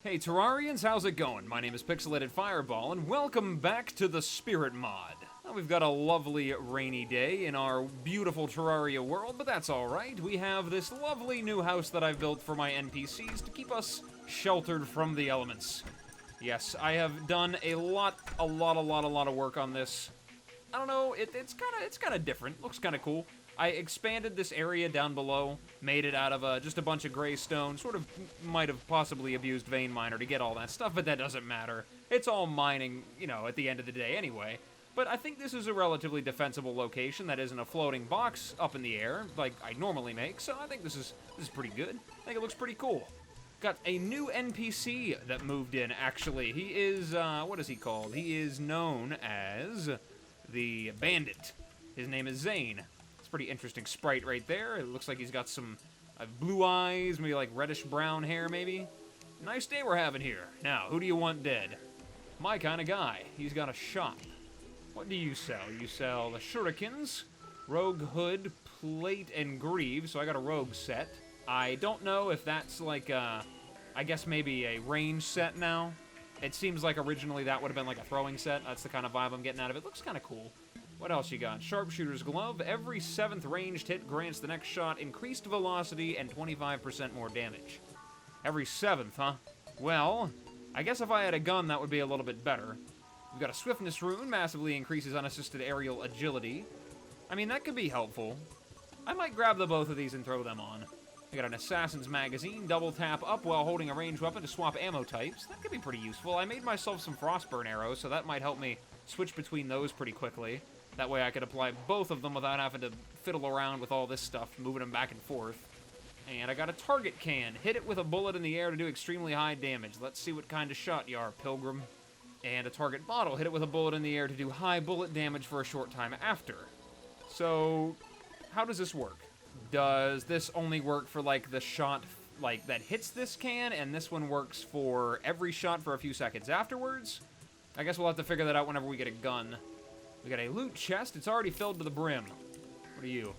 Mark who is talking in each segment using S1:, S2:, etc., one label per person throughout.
S1: Hey Terrarians, how's it going? My name is Pixelated Fireball, and welcome back to the Spirit Mod. Now, we've got a lovely rainy day in our beautiful Terraria world, but that's alright. We have this lovely new house that I've built for my NPCs to keep us sheltered from the elements. Yes, I have done a lot of work on this. I don't know, it's kind of different, looks kind of cool. I expanded this area down below, made it out of just a bunch of gray stone, sort of might have possibly abused Veinminer to get all that stuff, but that doesn't matter. It's all mining, you know, at the end of the day anyway. But I think this is a relatively defensible location that isn't a floating box up in the air, like I normally make, so I think this is pretty good. I think it looks pretty cool. Got a new NPC that moved in, actually. He is, what is he called? He is known as the Bandit. His name is Zane. Pretty interesting sprite right there. It looks like he's got some blue eyes, maybe like reddish-brown hair, maybe. Nice day we're having here. Now, who do you want dead? My kind of guy. He's got a shop. What do you sell? You sell the shurikens, rogue hood, plate, and greaves, so I got a rogue set. I don't know if that's like I guess maybe a range set now. It seems like originally that would have been like a throwing set. That's the kind of vibe I'm getting out of it. Looks kind of cool. What else you got? Sharpshooter's Glove. Every 7th ranged hit grants the next shot increased velocity and 25% more damage. Every 7th, huh? Well, I guess if I had a gun, that would be a little bit better. We've got a Swiftness Rune, massively increases unassisted aerial agility. I mean, that could be helpful. I might grab the both of these and throw them on. We got an Assassin's Magazine, double tap up while holding a ranged weapon to swap ammo types. That could be pretty useful. I made myself some Frostburn arrows, so that might help me switch between those pretty quickly. That way I could apply both of them without having to fiddle around with all this stuff, moving them back and forth. And I got a target can. Hit it with a bullet in the air to do extremely high damage. Let's see what kind of shot you are, Pilgrim. And a target bottle. Hit it with a bullet in the air to do high bullet damage for a short time after. So, how does this work? Does this only work for, like, the shot, like, that hits this can, and this one works for every shot for a few seconds afterwards? I guess we'll have to figure that out whenever we get a gun. We got a loot chest. It's already filled to the brim. What are you?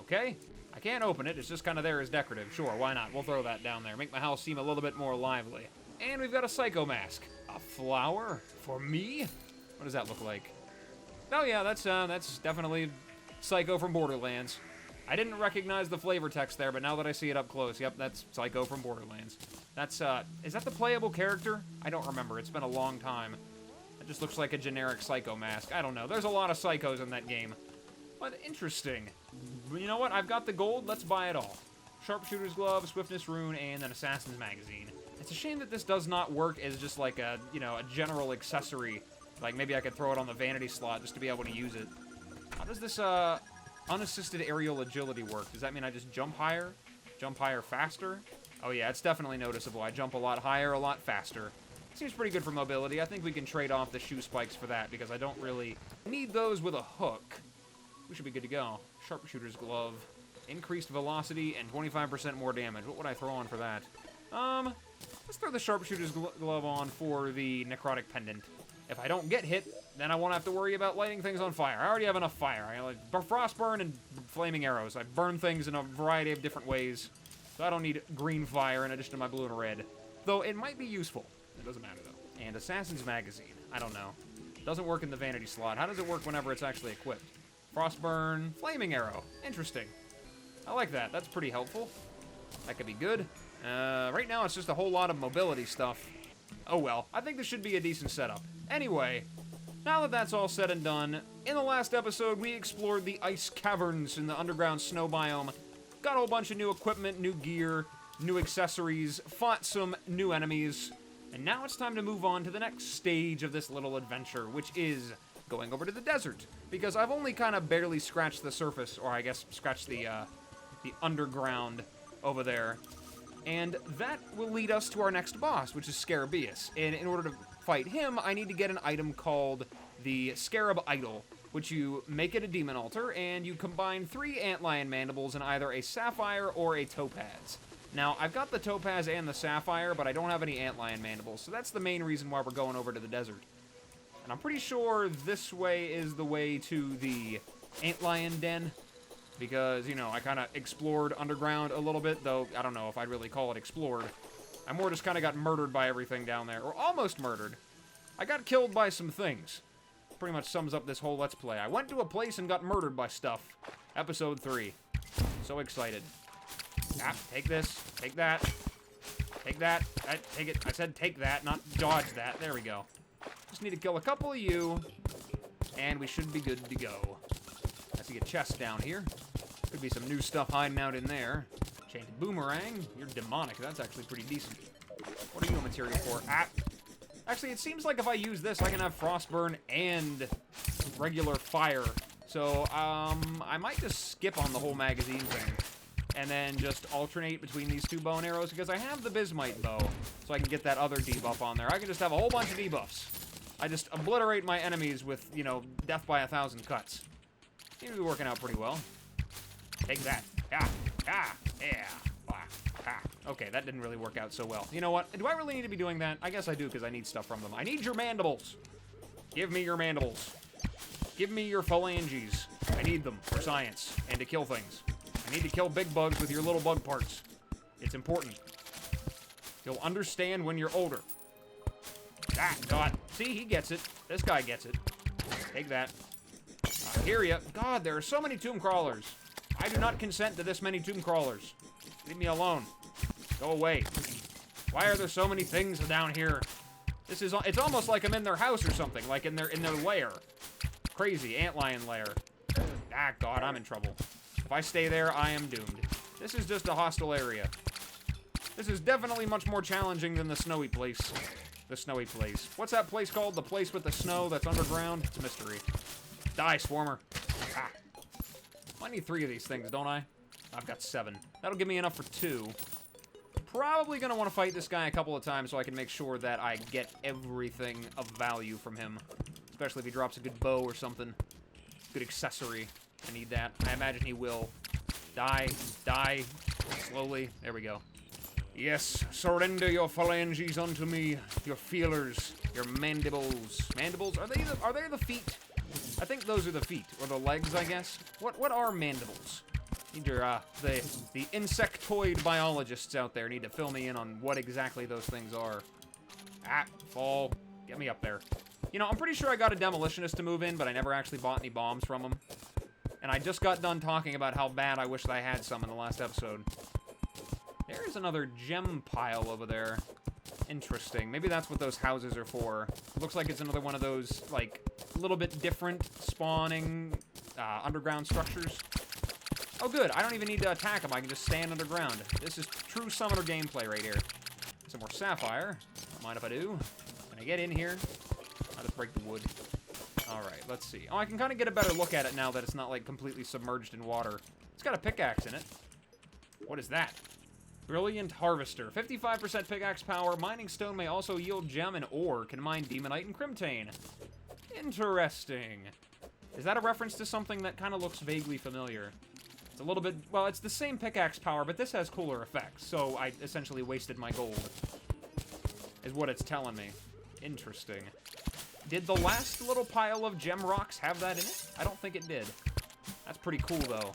S1: Okay. I can't open it. It's just kind of there as decorative. Sure, why not? We'll throw that down there. Make my house seem a little bit more lively. And we've got a Psycho Mask. A flower? For me? What does that look like? Oh yeah, that's definitely Psycho from Borderlands. I didn't recognize the flavor text there, but now that I see it up close, yep, that's Psycho from Borderlands. That's, is that the playable character? I don't remember. It's been a long time. It just looks like a generic Psycho Mask. I don't know. There's a lot of Psychos in that game. But interesting. You know what? I've got the gold. Let's buy it all. Sharpshooter's Glove, Swiftness Rune, and an Assassin's Magazine. It's a shame that this does not work as just like a, you know, a general accessory. Like maybe I could throw it on the vanity slot just to be able to use it. How does this, unassisted aerial agility work? Does that mean I just jump higher? Jump higher faster? Oh yeah, it's definitely noticeable. I jump a lot higher, a lot faster. Seems pretty good for mobility. I think we can trade off the shoe spikes for that, because I don't really need those with a hook. We should be good to go. Sharpshooter's Glove. Increased velocity and 25% more damage. What would I throw on for that? Let's throw the Sharpshooter's Glove on for the Necrotic Pendant. If I don't get hit, then I won't have to worry about lighting things on fire. I already have enough fire. I like Frostburn and flaming arrows. I burn things in a variety of different ways, so I don't need green fire in addition to my blue and red. Though it might be useful. It doesn't matter, though. And Assassin's Magazine. I don't know. Doesn't work in the vanity slot. How does it work whenever it's actually equipped? Frostburn, Flaming Arrow. Interesting. I like that. That's pretty helpful. That could be good. Right now, it's just a whole lot of mobility stuff. Oh well. I think this should be a decent setup. Anyway, now that that's all said and done, in the last episode, we explored the ice caverns in the underground snow biome, got a whole bunch of new equipment, new gear, new accessories, fought some new enemies, and now it's time to move on to the next stage of this little adventure, which is going over to the desert. Because I've only kind of barely scratched the surface, or I guess scratched the underground over there. And that will lead us to our next boss, which is Scarabeus. And in order to fight him, I need to get an item called the Scarab Idol, which you make it a demon altar, and you combine 3 antlion mandibles in either a sapphire or a topaz. Now, I've got the topaz and the sapphire, but I don't have any antlion mandibles, so that's the main reason why we're going over to the desert. And I'm pretty sure this way is the way to the antlion den, because, you know, I kind of explored underground a little bit, though I don't know if I'd really call it explored. I I more just kind of got murdered by everything down there. Or almost murdered. I got killed by some things. Pretty much sums up this whole Let's Play. I went to a place and got murdered by stuff. Episode 3. So excited. Ah, take this. Take that. Take that. Take it. I said take that, not dodge that. There we go. Just need to kill a couple of you, and we should be good to go. I see a chest down here. Could be some new stuff hiding out in there. Chained boomerang. You're demonic. That's actually pretty decent. What are you a material for? Ah. Actually, it seems like if I use this, I can have frostburn and regular fire. So, I might just skip on the whole magazine thing. And then just alternate between these two bow and arrows, because I have the Bismite bow, so I can get that other debuff on there. I can just have a whole bunch of debuffs. I just obliterate my enemies with, you know, death by 1,000 cuts. Seems to be working out pretty well. Take that. Ah, ah, yeah. Ah, ah. Okay, that didn't really work out so well. You know what? Do I really need to be doing that? I guess I do, because I need stuff from them. I need your mandibles. Give me your mandibles. Give me your phalanges. I need them for science and to kill things. I need to kill big bugs with your little bug parts. It's important. You'll understand when you're older. Ah, God. See, he gets it. This guy gets it. Take that. I hear ya. God, there are so many tomb crawlers. I do not consent to this many tomb crawlers. Leave me alone. Go away. Why are there so many things down here? It's almost like I'm in their house or something, like in their lair. Crazy antlion lair. Ah, God, I'm in trouble. If I stay there, I am doomed. This is just a hostile area. This is definitely much more challenging than the snowy place. The snowy place. What's that place called? The place with the snow that's underground? It's a mystery. Die, Swarmer. Ah. I need 3 of these things, don't I? I've got 7. That'll give me enough for 2. Probably gonna want to fight this guy a couple of times so I can make sure that I get everything of value from him. Especially if he drops a good bow or something. Good accessory. I need that. I imagine he will. Die. Die. Slowly. There we go. Yes, surrender your phalanges unto me. Your feelers. Your mandibles. Mandibles? Are they the feet? I think those are the feet. Or the legs, I guess. What are mandibles? Need your, the insectoid biologists out there need to fill me in on what exactly those things are. Ah, fall. Get me up there. You know, I'm pretty sure I got a demolitionist to move in, but I never actually bought any bombs from him. And I just got done talking about how bad I wish that I had some in the last episode. There's another gem pile over there. Interesting. Maybe that's what those houses are for. Looks like it's another one of those, like, a little bit different spawning underground structures. Oh, good. I don't even need to attack them. I can just stand underground. This is true summoner gameplay right here. Some more sapphire. Don't mind if I do. When I get in here, I'll just break the wood. Alright, let's see. Oh, I can kind of get a better look at it now that it's not, like, completely submerged in water. It's got a pickaxe in it. What is that? Brilliant Harvester. 55% pickaxe power. Mining stone may also yield gem and ore. Can mine demonite and crimtane. Interesting. Is that a reference to something that kind of looks vaguely familiar? It's a little bit... Well, it's the same pickaxe power, but this has cooler effects. So I essentially wasted my gold. Is what it's telling me. Interesting. Did the last little pile of gem rocks have that in it? I don't think it did. That's pretty cool, though.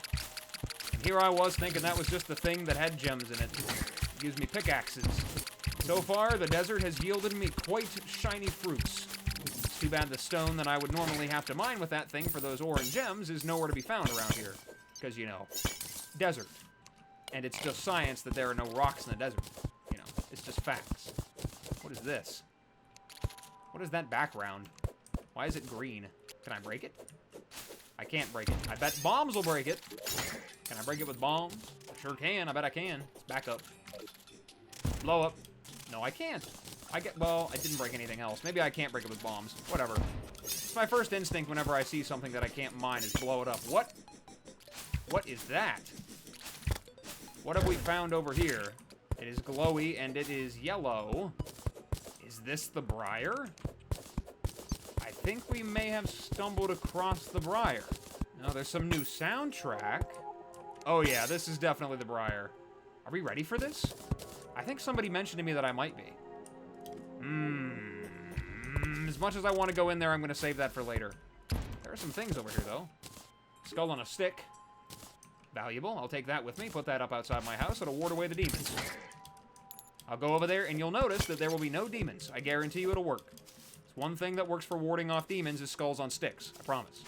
S1: And here I was thinking that was just the thing that had gems in it. It gives me pickaxes. So far, the desert has yielded me quite shiny fruits. It's too bad the stone that I would normally have to mine with that thing for those ore and gems is nowhere to be found around here. Because, you know, desert. And it's just science that there are no rocks in the desert. You know, it's just facts. What is this? What is that background? Why is it green? Can I break it? I can't break it. I bet bombs will break it. Can I break it with bombs? I sure can. I bet I can. Let's back up. Blow up. No, I can't. Well, I didn't break anything else. Maybe I can't break it with bombs. Whatever. It's my first instinct whenever I see something that I can't mine is blow it up. What? What is that? What have we found over here? It is glowy and it is yellow. Is this the Briar? I think we may have stumbled across the Briar. No, there's some new soundtrack. Oh yeah, this is definitely the Briar. Are we ready for this? I think somebody mentioned to me that I might be. As much as I want to go in there, I'm going to save that for later. There are some things over here, though. Skull on a stick. Valuable. I'll take that with me. Put that up outside my house. It'll ward away the demons. I'll go over there, and you'll notice that there will be no demons. I guarantee you it'll work. It's one thing that works for warding off demons is skulls on sticks. I promise.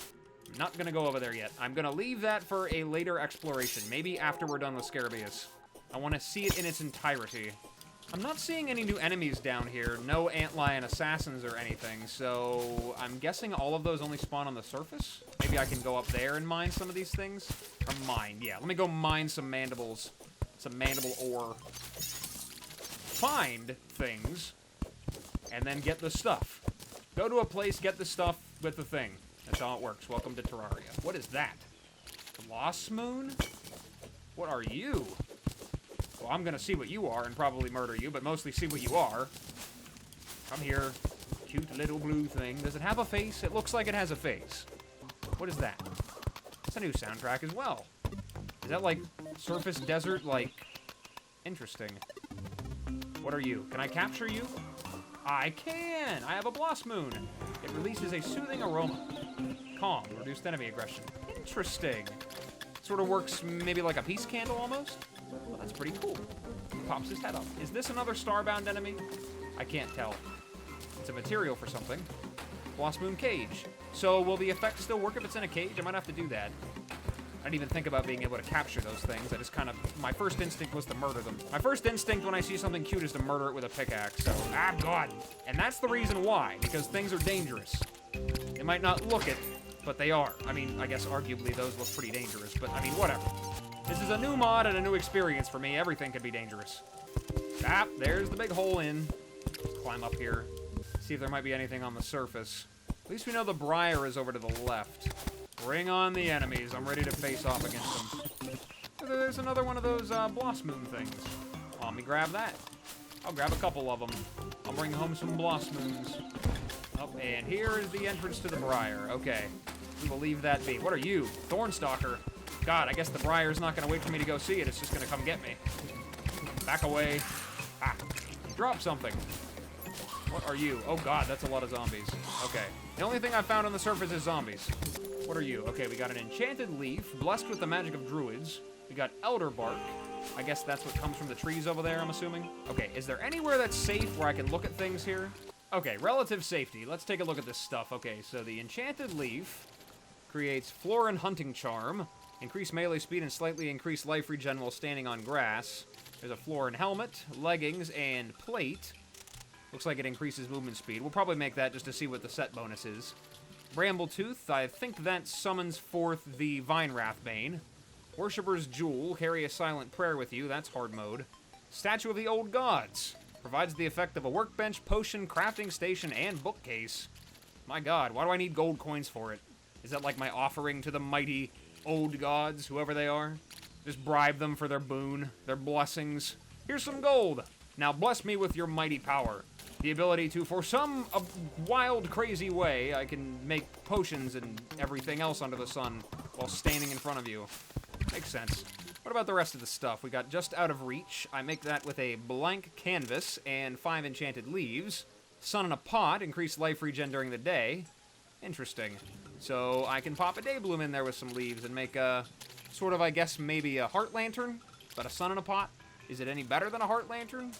S1: I'm not going to go over there yet. I'm going to leave that for a later exploration. Maybe after we're done with Scarabeus. I want to see it in its entirety. I'm not seeing any new enemies down here. No antlion assassins or anything, so I'm guessing all of those only spawn on the surface? Maybe I can go up there and mine some of these things? Or mine, yeah. Let me go mine some mandibles. Some mandible ore. Find things, and then get the stuff. Go to a place, get the stuff with the thing. That's how it works. Welcome to Terraria. What is that? Lost Moon? What are you? Well, I'm gonna see what you are and probably murder you, but mostly see what you are. Come here. Cute little blue thing. Does it have a face? It looks like it has a face. What is that? It's a new soundtrack as well. Is that like surface desert? Like, interesting. What are you? Can I capture you? I can! I have a Blossom Moon. It releases a soothing aroma. Calm. Reduced enemy aggression. Interesting. Sort of works maybe like a peace candle almost? Well, that's pretty cool. He pops his head up. Is this another starbound enemy? I can't tell. It's a material for something. Blossom Moon cage. So will the effect still work if it's in a cage? I might have to do that. I didn't even think about being able to capture those things. I just kind of... My first instinct was to murder them. My first instinct when I see something cute is to murder it with a pickaxe, so... Ah, God! And that's the reason why, because things are dangerous. They might not look it, but they are. I mean, I guess arguably those look pretty dangerous, but I mean, whatever. This is a new mod and a new experience for me. Everything could be dangerous. Ah, there's the big hole in. Let's climb up here. See if there might be anything on the surface. At least we know the Briar is over to the left. Bring on the enemies. I'm ready to face off against them. There's another one of those Blossom Moon things. Let me grab that. I'll grab a couple of them. I'll bring home some Blossom Moons. Oh, and here is the entrance to the Briar. Okay. We will leave that be. What are you? Thornstalker. God, I guess the Briar's not going to wait for me to go see it. It's just going to come get me. Back away. Ah. Drop something. What are you? Oh, God, that's a lot of zombies. Okay. The only thing I found on the surface is zombies. What are you? Okay, we got an enchanted leaf, blessed with the magic of druids. We got elder bark. I guess that's what comes from the trees over there, I'm assuming. Okay, is there anywhere that's safe where I can look at things here? Okay, relative safety. Let's take a look at this stuff. Okay, so the enchanted leaf creates Florin Hunting Charm, increase melee speed and slightly increase life regen while standing on grass. There's a Florin helmet, leggings, and plate. Looks like it increases movement speed. We'll probably make that just to see what the set bonus is. Brambletooth, I think that summons forth the Veinminer. Worshipper's Jewel, carry a silent prayer with you, that's hard mode. Statue of the Old Gods, provides the effect of a workbench, potion, crafting station, and bookcase. My God, why do I need gold coins for it? Is that like my offering to the mighty old gods, whoever they are? Just bribe them for their boon, their blessings. Here's some gold. Now bless me with your mighty power. The ability to, for some wild, crazy way, I can make potions and everything else under the sun while standing in front of you. Makes sense. What about the rest of the stuff? We got just out of reach. I make that with a blank canvas and 5 enchanted leaves. Sun in a pot, increase life regen during the day. Interesting. So I can pop a day bloom in there with some leaves and make a, sort of, I guess, maybe a heart lantern, but a sun in a pot. Is it any better than a heart lantern?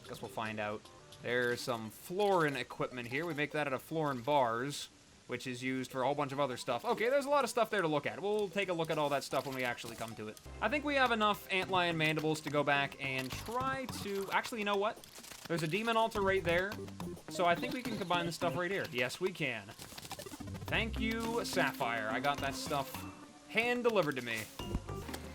S1: Guess we'll find out. There's some Florin equipment here. We make that out of Florin bars, which is used for a whole bunch of other stuff. Okay, there's a lot of stuff there to look at. We'll take a look at all that stuff when we actually come to it. I think we have enough antlion mandibles to go back and try to... Actually, you know what? There's a demon altar right there, so I think we can combine the stuff right here. Yes, we can. Thank you, Sapphire. I got that stuff hand-delivered to me.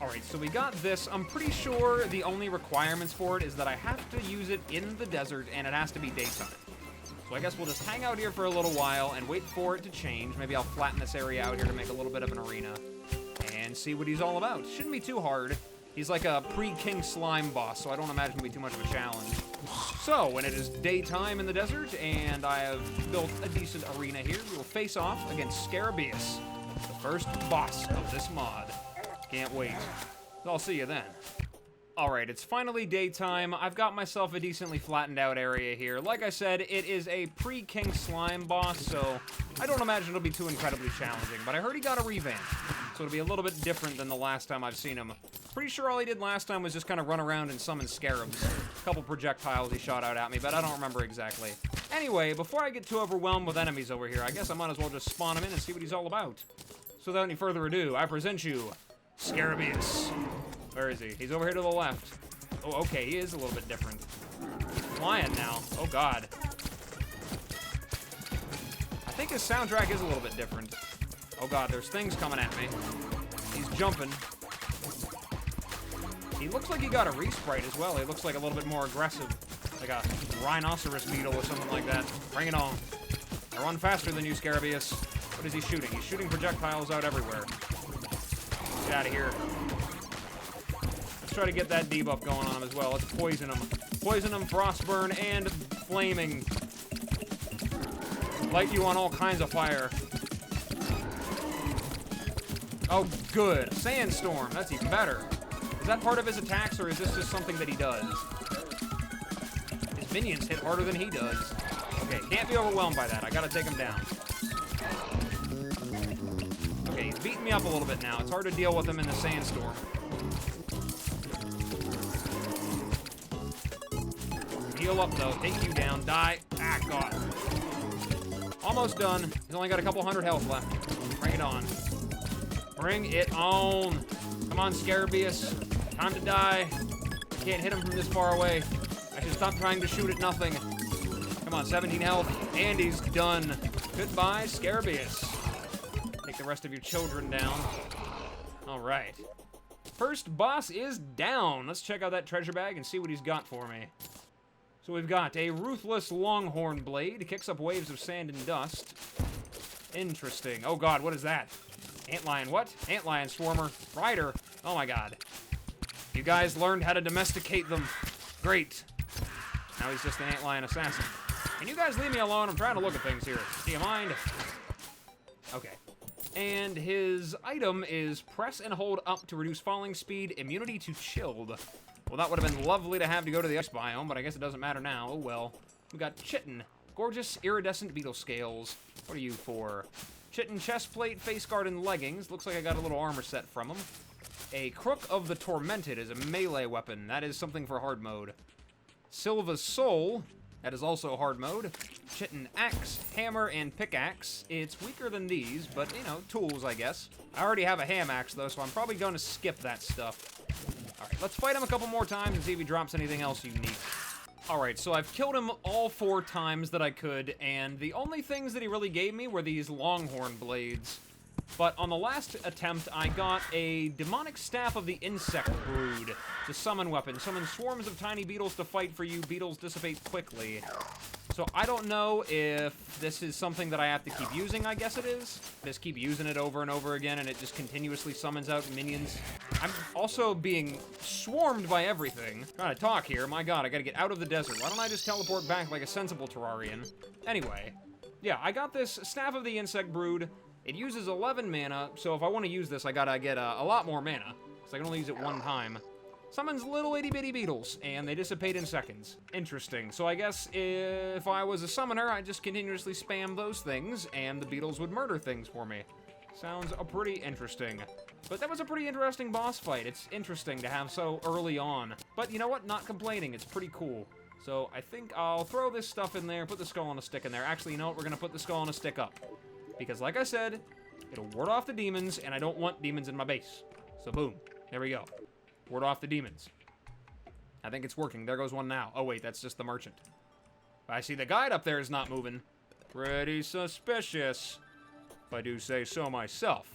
S1: Alright, so we got this. I'm pretty sure the only requirements for it is that I have to use it in the desert, and it has to be daytime. So I guess we'll just hang out here for a little while and wait for it to change. Maybe I'll flatten this area out here to make a little bit of an arena. And see what he's all about. Shouldn't be too hard. He's like a pre-King Slime boss, so I don't imagine it'll be too much of a challenge. So, when it is daytime in the desert, and I have built a decent arena here, we will face off against Scarabeus, the first boss of this mod. Can't wait. I'll see you then. Alright, it's finally daytime. I've got myself a decently flattened out area here. Like I said, it is a pre-King Slime boss, so I don't imagine it'll be too incredibly challenging, but I heard he got a revamp, so it'll be a little bit different than the last time I've seen him. Pretty sure all he did last time was just kind of run around and summon scarabs. A couple projectiles he shot out at me, but I don't remember exactly. Anyway, before I get too overwhelmed with enemies over here, I guess I might as well just spawn him in and see what he's all about. So without any further ado, I present you Scarabeus. Where is he? He's over here to the left. Oh, okay, he is a little bit different. Flying now. Oh, God. I think his soundtrack is a little bit different. Oh, God, there's things coming at me. He's jumping. He looks like he got a resprite as well. He looks like a little bit more aggressive. Like a rhinoceros beetle or something like that. Bring it on. I run faster than you, Scarabeus. What is he shooting? He's shooting projectiles out everywhere. Get out of here. Let's try to get that debuff going on him as well. Let's poison him. Poison him, frostburn, and flaming. Light you on all kinds of fire. Oh, good. Sandstorm. That's even better. Is that part of his attacks, or is this just something that he does? His minions hit harder than he does. Okay, can't be overwhelmed by that. I gotta take him down. Okay, he's beating me up a little bit now. It's hard to deal with him in the sandstorm. Heal up, though. Take you down. Die. Ah, God. Almost done. He's only got a couple hundred health left. Bring it on. Bring it on. Come on, Scarabeus. Time to die. Can't hit him from this far away. I should stop trying to shoot at nothing. Come on, 17 health. And he's done. Goodbye, Scarabeus. Take the rest of your children down. All right. First boss is down. Let's check out that treasure bag and see what he's got for me. So we've got a ruthless longhorn blade. Kicks up waves of sand and dust. Interesting. Oh, God, what is that? Antlion, what? Antlion swarmer. Rider. Oh, my God. You guys learned how to domesticate them. Great. Now he's just an antlion assassin. Can you guys leave me alone? I'm trying to look at things here. Do you mind? Okay. And his item is press and hold up to reduce falling speed, immunity to chilled. Well, that would have been lovely to have to go to the ice biome, but I guess it doesn't matter now. Oh, well. We got Chitin. Gorgeous iridescent beetle scales. What are you for? Chitin chestplate, face guard, and leggings. Looks like I got a little armor set from him. A Crook of the Tormented is a melee weapon. That is something for hard mode. Silva's Soul. That is also hard mode. Chitin axe, hammer, and pickaxe. It's weaker than these, but, you know, tools, I guess. I already have a ham axe, though, so I'm probably going to skip that stuff. Alright, let's fight him a couple more times and see if he drops anything else unique. Alright, so I've killed him all 4 times that I could, and the only things that he really gave me were these longhorn blades. But on the last attempt, I got a demonic staff of the insect brood. It's a summon weapon. Summon swarms of tiny beetles to fight for you. Beetles dissipate quickly. So I don't know if this is something that I have to keep using, I guess it is. Just keep using it over and over again, and it just continuously summons out minions. I'm also being swarmed by everything. Trying to talk here. My God, I gotta get out of the desert. Why don't I just teleport back like a sensible Terrarian? Anyway, yeah, I got this Staff of the Insect Brood. It uses 11 mana, so if I want to use this, I gotta get a lot more mana, because I can only use it 1 time. Summons little itty-bitty beetles, and they dissipate in seconds. Interesting. So I guess if I was a summoner, I'd just continuously spam those things, and the beetles would murder things for me. Sounds pretty interesting. But that was a pretty interesting boss fight. It's interesting to have so early on. But you know what? Not complaining. It's pretty cool. So I think I'll throw this stuff in there, put the skull on a stick in there. Actually, you know what? We're going to put the skull on a stick up. Because like I said, it'll ward off the demons, and I don't want demons in my base. So boom. There we go. Ward off the demons. I think it's working. There goes one now. Oh, wait, that's just the merchant. I see the guide up there is not moving. Pretty suspicious, if I do say so myself.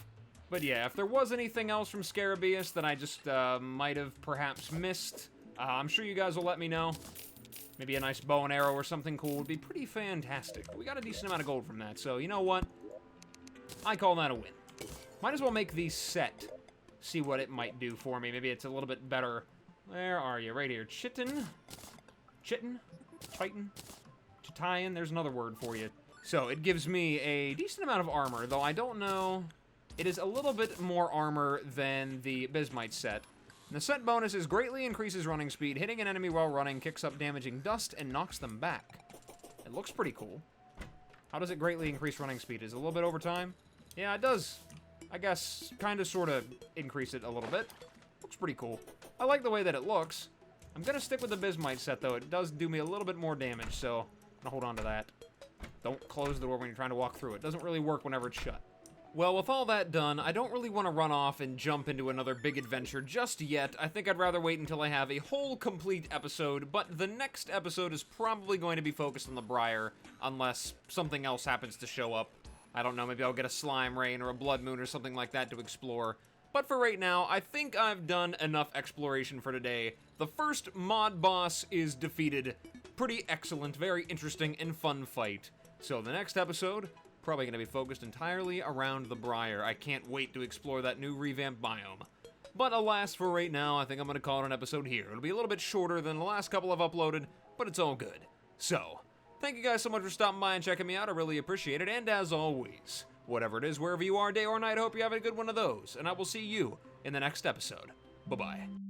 S1: But yeah, if there was anything else from Scarabeus that I just might have perhaps missed, I'm sure you guys will let me know. Maybe a nice bow and arrow or something cool would be pretty fantastic. But we got a decent amount of gold from that, so you know what? I call that a win. Might as well make the set. See what it might do for me. Maybe it's a little bit better. Where are you? Right here. Chitin. Chitin. Titan. Chitayan. There's another word for you. So, it gives me a decent amount of armor, though I don't know. It is a little bit more armor than the Bismite set. And the set bonus is greatly increases running speed. Hitting an enemy while running kicks up damaging dust and knocks them back. It looks pretty cool. How does it greatly increase running speed? Is it a little bit over time? Yeah, it does. I guess, kind of, sort of increase it a little bit. Looks pretty cool. I like the way that it looks. I'm gonna stick with the Bismite set, though. It does do me a little bit more damage, so I'm gonna hold on to that. Don't close the door when you're trying to walk through it. It doesn't really work whenever it's shut. Well, with all that done, I don't really want to run off and jump into another big adventure just yet. I think I'd rather wait until I have a whole complete episode, but the next episode is probably going to be focused on the Briar, unless something else happens to show up. I don't know, maybe I'll get a Slime Rain or a Blood Moon or something like that to explore. But for right now, I think I've done enough exploration for today. The first mod boss is defeated. Pretty excellent, very interesting, and fun fight. So the next episode, probably going to be focused entirely around the Briar. I can't wait to explore that new revamped biome. But alas, for right now, I think I'm going to call it an episode here. It'll be a little bit shorter than the last couple I've uploaded, but it's all good. So, thank you guys so much for stopping by and checking me out. I really appreciate it. And as always, whatever it is, wherever you are, day or night, I hope you have a good one of those. And I will see you in the next episode. Bye-bye.